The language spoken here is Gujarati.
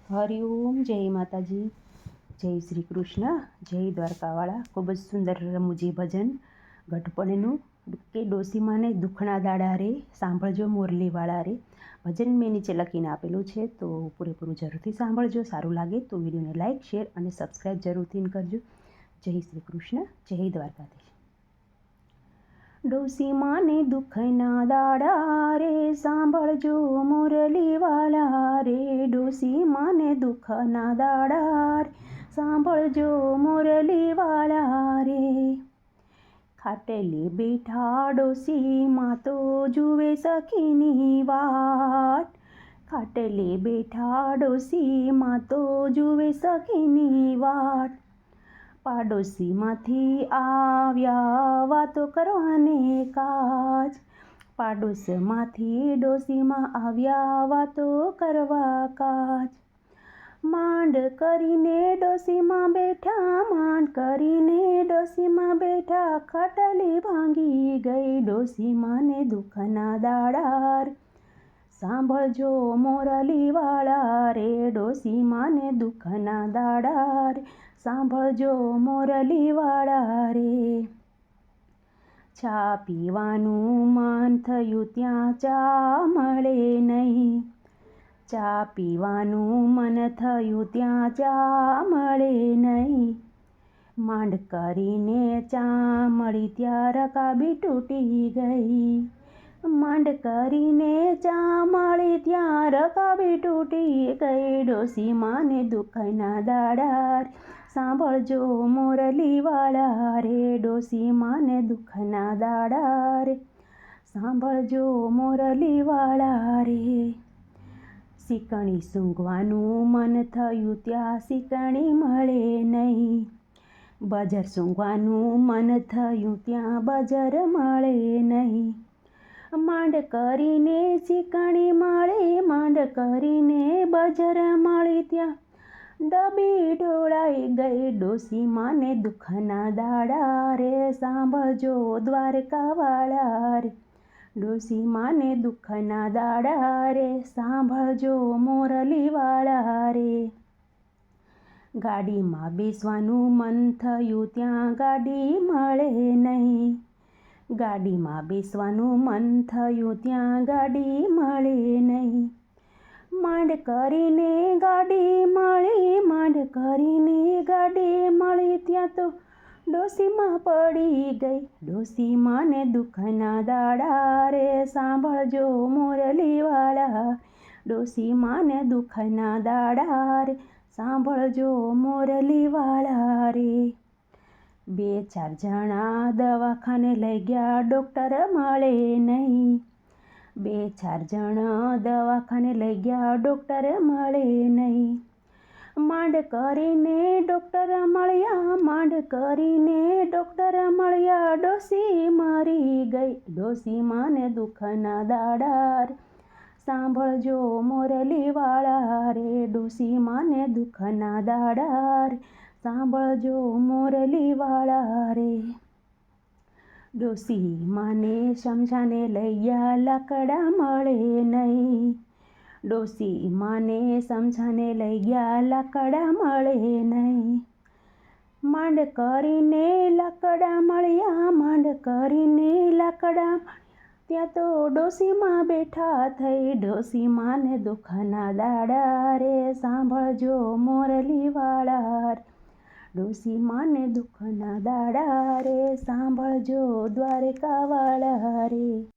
હરિઓમ, જય માતાજી, જય શ્રી કૃષ્ણ, જય દ્વારકાવાળા. ખૂબ જ સુંદર રમૂજી ભજન ગઢપણનું કે ડોસીમાને દુખણા દાડા રે, સાંભળજો મોરલીવાળા રે. ભજન મેં નીચે લખીને આપેલું છે, તો પૂરેપૂરું જરૂરથી સાંભળજો. સારું લાગે તો વિડીયોને લાઇક, શેર અને સબસ્ક્રાઈબ જરૂરથી કરજો. જય શ્રી કૃષ્ણ, જય દ્વારકાધીશ. ડોસીમાને દુઃખના દાડા રે, સાંભળજો મુરલીવાલા રે. ડોસીમાને દુઃખના દાડા રે, સાંભળજો મુરલીવાલા રે. ખાટલે બેઠા ડોસીમાં તો જુએ સખીની વાટ. ખાટલે બેઠા ડોસીમાં તો જુએ સખીની વાટ. પાડોશીમાંથી આવ્યા વાતો કરવાને કાજ. પાડોશમાંથી ડોશીમાં આવ્યા વાતો કરવા કાજ. માંડ કરીને ડોશીમાં બેઠા, માંડ કરીને ડોશીમાં બેઠા. ખાટલી ભાંગી ગઈ ડોશીમાને દુઃખના દાડા રે, સાંભળજો મોરલીવાળા રે. ડોશીમાને દુઃખના દાડા રે, સાંભળજો મોરલીવાળા રે. ચા પીવાનું મન થયું ત્યાં ચા મળે નહીં. ચા પીવાનું મન થયું ત્યાં ચા મળે નહીં. માંડ કરીને ચા મળી ત્યાં રકાબી તૂટી ગઈ. માંડ કરીને ચા મળી ત્યાં રકાબી તૂટી ગઈ. ડોશીમાને દુઃખના દાડા રે, સાંભળજો મોરલીવાળા રે. ડોશીમાને દુઃખના દાડા રે, સાંભળજો મોરલીવાળા રે. શીકણી સૂંઘવાનું મન થયું ત્યાં શીકણી મળે નહીં. બજાર સૂંઘવાનું મન થયું ત્યાં બજાર મળે નહીં. માંડ કરીને શીકણી મળે, માંડ કરીને બજાર મળી ત્યાં ડબી ઢોળાઈ ગઈ. ડોશીમાને દુઃખના દાડા રે, સાંભળજો દ્વારકાવાળા રે. ડોશીમાને દુઃખના દાડા રે, સાંભળજો મોરલીવાળા રે. ગાડીમાં બેસવાનું મન થયું ત્યાં ગાડી મળે નહીં. ગાડીમાં બેસવાનું મન થયું ત્યાં ગાડી મળે નહીં. માંડ કરીને ગાડી મળી, માંડ કરીને ગાડી મળી ત્યાં તો ડોશીમાં પડી ગઈ. ડોશીમાને દુઃખના દાડા રે, સાંભળજો મોરલીવાળા. ડોશીમાને દુઃખના દાડા રે, સાંભળજો મોરલીવાળા રે. 2-4 જણા દવાખાને લઈ ગયા, ડૉક્ટર મળે નહીં. 2-4 જણા દવાખાને લઈ ગયા, ડૉક્ટર મળે નહીં. માંડ કરીને ડૉક્ટર મળ્યા, માંડ કરીને ડૉક્ટર મળ્યા. ડોશી મરી ગઈ. ડોશીમાને દુઃખના દાડા રે, સાંભળજો મોરલીવાળા રે. ડોશીમાને દુઃખના દાડા રે, સાંભળજો મોરલીવાળા રે. ડોશીમાને સમજાને લઈ ગયા, લાકડા મળે નહીં. ડોશીમાને સમજાને લઈ ગયા, લાકડા મળે નહીં. માંડ કરીને લાકડા મળ્યા, માંડ કરીને લાકડા ત્યાં તો ડોશીમાં બેઠા થઈ. ડોશીમાને દુઃખના દાડા રે, સાંભળજો મોરલીવાળા રે. ડોશીમાને દુઃખના દાડા રે, સાંભળજો દ્વારકાવાળા રે.